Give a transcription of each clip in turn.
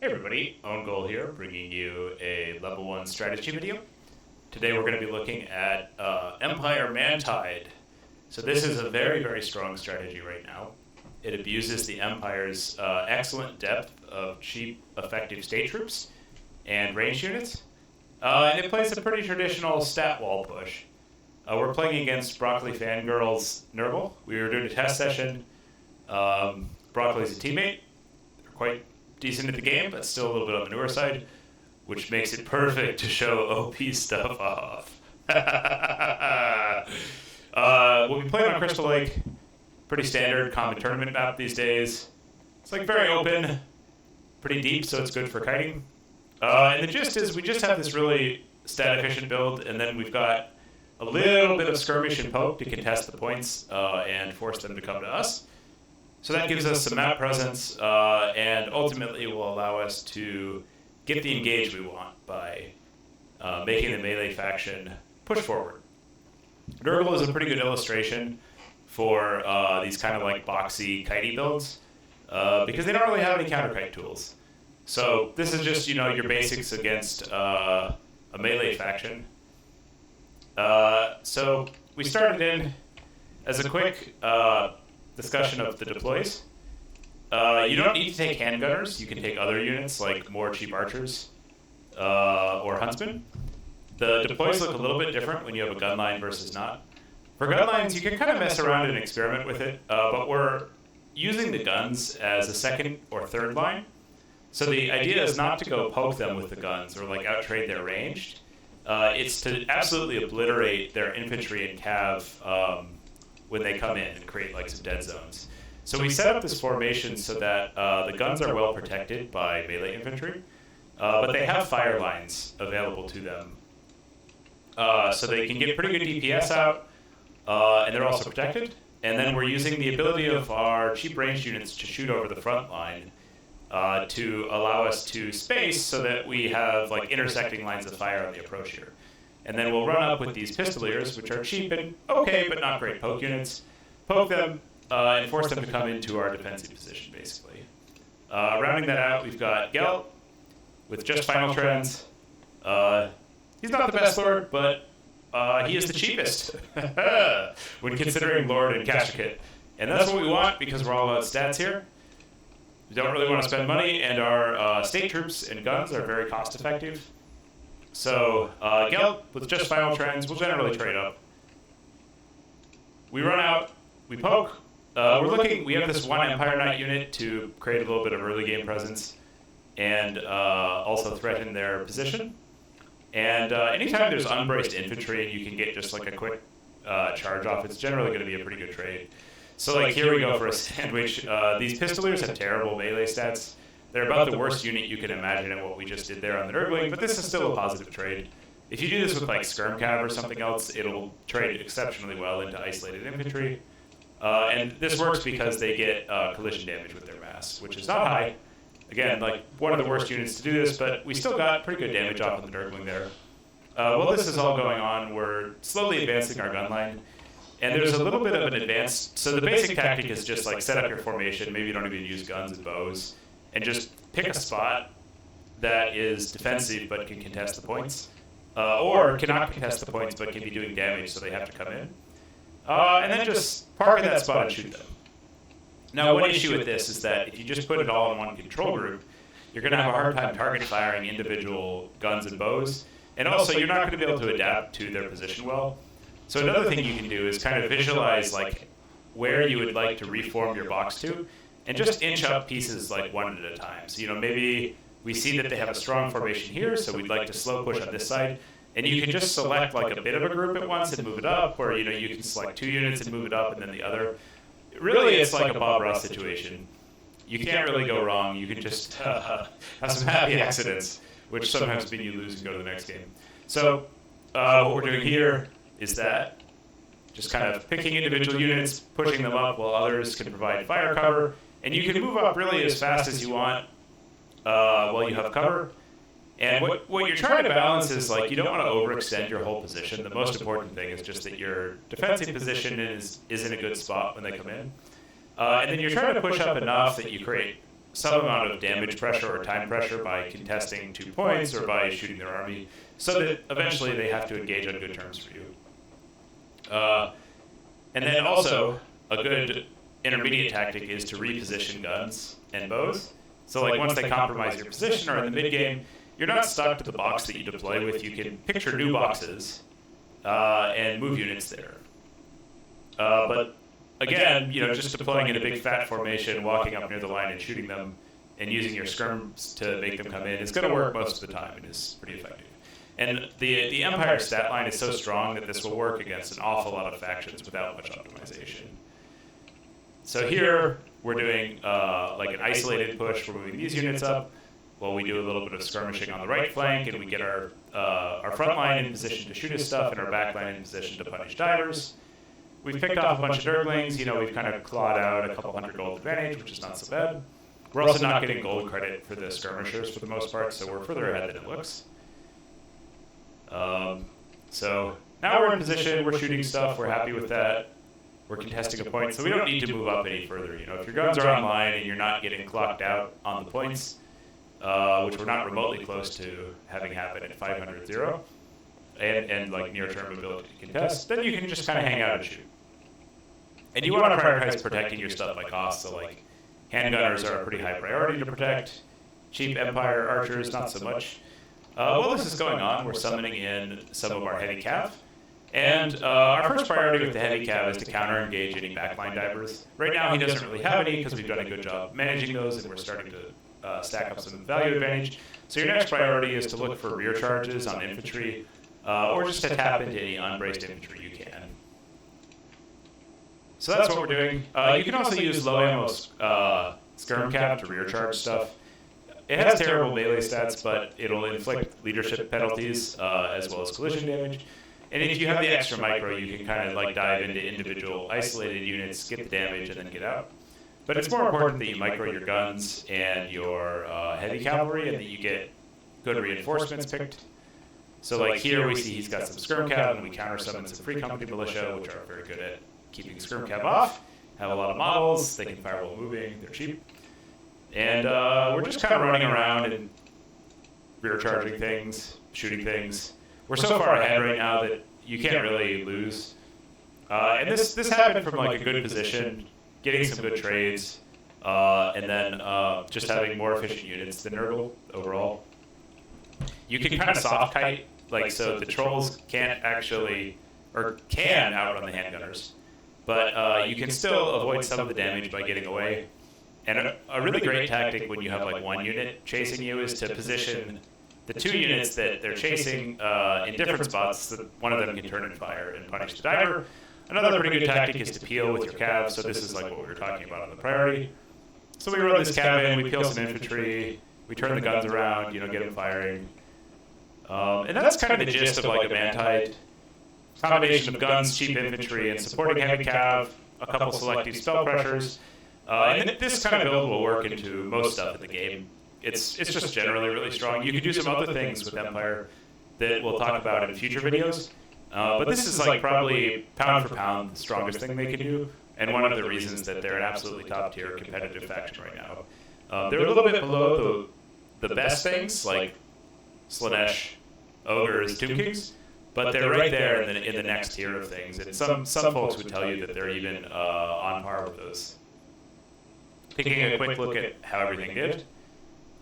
Hey everybody, Own Goal here, bringing you a level 1 strategy video. Today we're going to be looking at Empire Mantide. So this is a very, very strong strategy right now. It abuses the Empire's excellent depth of cheap, effective state troops and range units. And it plays a pretty traditional stat wall push. We're playing against Broccoli Fangirl's Nurgle. We were doing a test session. Broccoli's a teammate. They're quite decent at the game, but still a little bit on the newer side, which makes it perfect to show OP stuff off. We'll be playing on Crystal Lake. Pretty standard common tournament map these days. It's like very open, pretty deep, so it's good for kiting. And the gist is we just have this really stat efficient build, and then we've got a little bit of skirmish and poke to contest the points and force them to come to us. So that gives us some map presence, and ultimately will allow us to get the engage we want by making the melee faction push forward. Nurgle is a pretty good illustration for these kind of like boxy kitey builds, because they don't really have any counter kite tools. So this is just, your basics against a melee faction. So we started in as a quick discussion of the deploys. You don't need to take handgunners. You can take other units like more cheap archers or huntsmen. The deploys look a little bit different when you have a gun line versus not. For gun lines, you can kind of mess around and experiment with it, but we're using the guns as a second or third line. So the idea is not to go poke them with the guns or like out-trade their ranged. It's to absolutely obliterate their infantry and cav when they come in and create like some dead zones. So we set up this formation so that the guns are well protected by melee infantry, but they have fire lines available to them. So they can get pretty good DPS out, and they're also protected. And then we're using the ability of our cheap ranged units to shoot over the front line to allow us to space so that we have like intersecting lines of fire on the approach here. And then we'll run up with these pistoliers, which are cheap and okay, but not great poke units. Poke them and force them to come into our defensive position, basically. Rounding that out, we've got Gelt with just final trends. He's not the best lord, but he is the cheapest when considering lord and Kashakit. And that's what we want because we're all about stats here. We don't really want to spend money, and our state troops and guns are very cost effective. So, Gelt, with just final trends, we'll generally trade up. We run out, we poke. We have this one Empire Knight unit to create a little bit of early game presence and also threaten their position. And anytime there's unbraced infantry and you can get just like a quick charge off, it's generally going to be a pretty good trade. So like here we go for a sandwich. These pistoliers have terrible melee stats. They're about the worst unit you can imagine at what we just did there on the Nurgling, but this is still a positive trade. If you do this with like Skirm Cav or something else, it'll trade exceptionally well into isolated infantry. And this works because they get collision damage with their mass, which is not high. Again, like one of the worst units to do this, but we still got pretty good damage off of the Nurgling there. While this is all going on, we're slowly advancing our gun line. And there's a little bit of an advanced, so the basic tactic is just like set up your formation, maybe you don't even use guns and bows, and just pick a spot that is defensive but can contest the points, or cannot contest the points but can be doing damage so they have to come in. And then just park in that spot and shoot them. Now one issue with this is that if you just put it all in one control group, you're going to have a hard time target firing individual guns and bows, and also you're not going to be able to adapt to their position well. So another thing you can do is kind of visualize like where you would like to reform your box to, and just inch up pieces like one at a time. So maybe we see that they have a strong formation here, so we'd like to slow push on this side, and you can just select like a bit of a group at once and move it up, or you can select 2 units and move it up and then the other. Really, it's like a Bob Ross situation. You can't really go wrong. You can just have some happy accidents, which sometimes mean you lose and go to the next game. So what we're doing here is that just kind of picking individual units, pushing them up while others can provide fire cover, and you can move up really as fast as you want while you have cover. And what you're trying to balance is like you don't want to overextend your whole position. The most important thing is just that your defensive position is in a good spot when they come in. And then you're trying to push up enough that you create some amount of damage pressure or time pressure by contesting 2 points or by shooting their army, so that eventually they have to engage on good terms for you. And then also, a good intermediate tactic is to reposition guns and bows. So like once they compromise your position or in the mid-game, you're not stuck to the box that you deploy with. You can picture new boxes and move units there. But again, just deploying in a big fat formation, walking up near the line and shooting them, and using your skirms to make them come in is going to work most of the time. It is pretty effective. And the Empire stat line is so strong that this will work against an awful lot of factions without much optimization. So here, we're doing like an isolated push. We're moving these units up while we do a little bit of skirmishing on the right flank, and we get our front line in position to shoot his stuff and our back line in position to punish divers. We've picked off a bunch of Derglings. We've kind of clawed out a couple hundred gold advantage, which is not so bad. We're also not getting gold credit for the skirmishers for the most part, so we're further ahead than it looks. So now we're in position, we're shooting stuff, we're happy with that. We're contesting a point, so we don't need to move up any further. If your guns are online and you're not getting clocked out on the points, which we're not remotely close to having happen at 500-0, and like near-term ability to contest, then you can just kind of hang out and shoot. And you want to prioritize protecting your stuff by cost, so like handgunners are a pretty high priority to protect. Cheap Empire archers, not so much. While this is going on, we're summoning in some of our heavy cav. And our first priority with the heavy cav is to counter-engage any backline divers. Right now he doesn't really have any because we've done a good job managing those and we're starting to stack up some value advantage. So your next priority is to look for rear charges on infantry or just to tap into any unbraced infantry you can. So that's what we're doing. You can also use low ammo skirm cav to rear charge stuff. It has terrible melee stats, but it'll inflict leadership penalties as well as collision damage. And if you have the extra micro, you can kind of like dive into individual isolated units, get the damage, and then get out. But it's more important that you micro your guns and your heavy cavalry, and that you get good reinforcements picked. So like here we see he's got some skirm cav, and we counter summon some free company militia, which are very good at keeping skirm cav off. Have a lot of models, they can fire while moving, they're cheap. And we're just kind of running around and rear charging things, shooting things. We're so far ahead right now that you can't really lose. And this happened from like a good position, getting some good trades, and then just having more efficient units than Nurgle overall. You can kind of soft kite, like so the trolls can't actually, or can outrun the handgunners, but you can still avoid some of the damage by getting away. And a really great tactic when you have like one unit chasing you is to position the 2 units that they're chasing in different spots so that one of them can turn and fire and punish the diver. Another pretty good tactic is to peel with your cav, so this is like what we were talking about on the priority. So we run this cav in, we peel some infantry, we turn the guns around, get them firing. And that's kind of the gist of like a Mantide. Combination of guns, cheap infantry, and supporting heavy cav, a couple selective spell pressures. And this kind of build will work into most stuff in the game. It's just generally really strong. You can do some other things with Empire that we'll talk about in future videos. But this is like probably pound for pound the strongest thing they can do, and one of the reasons that they're an absolutely top tier competitive faction right now. They're a little bit below the best things like Slanesh, Ogres, Tomb Kings, but they're right there in the next tier of things. And some folks would tell you that they're even on par with those. Taking a quick look at how everything did.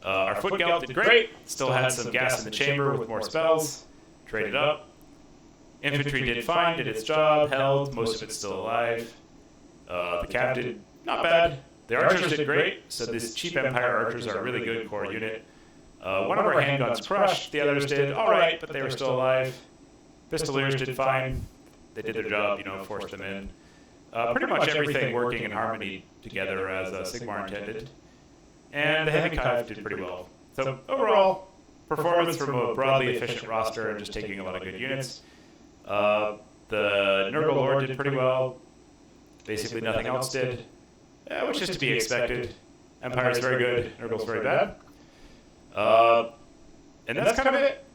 Our foot gelt did great, still had some gas in the chamber with more spells, traded up. Infantry did fine, did its job, held, most of it's still alive. The cav did not bad. The archers did great, so these cheap Empire archers are a really good core unit. One of our handguns crushed, the others did alright, but they were still alive. Pistoliers did fine, they did their job, forced them in. Pretty much everything working in harmony together as Sigmar intended. And the heavy Kite did pretty well. So overall, performance from a broadly efficient roster and just taking a lot of good units. The Nurgle Lord did pretty well. Basically nothing else did, which is to be expected. Empire's very good, Nurgle's very bad. And that's kind of it.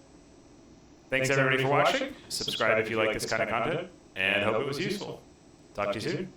Thanks everybody for watching. Subscribe if you like this kind of content, and hope it was useful. Talk to you soon.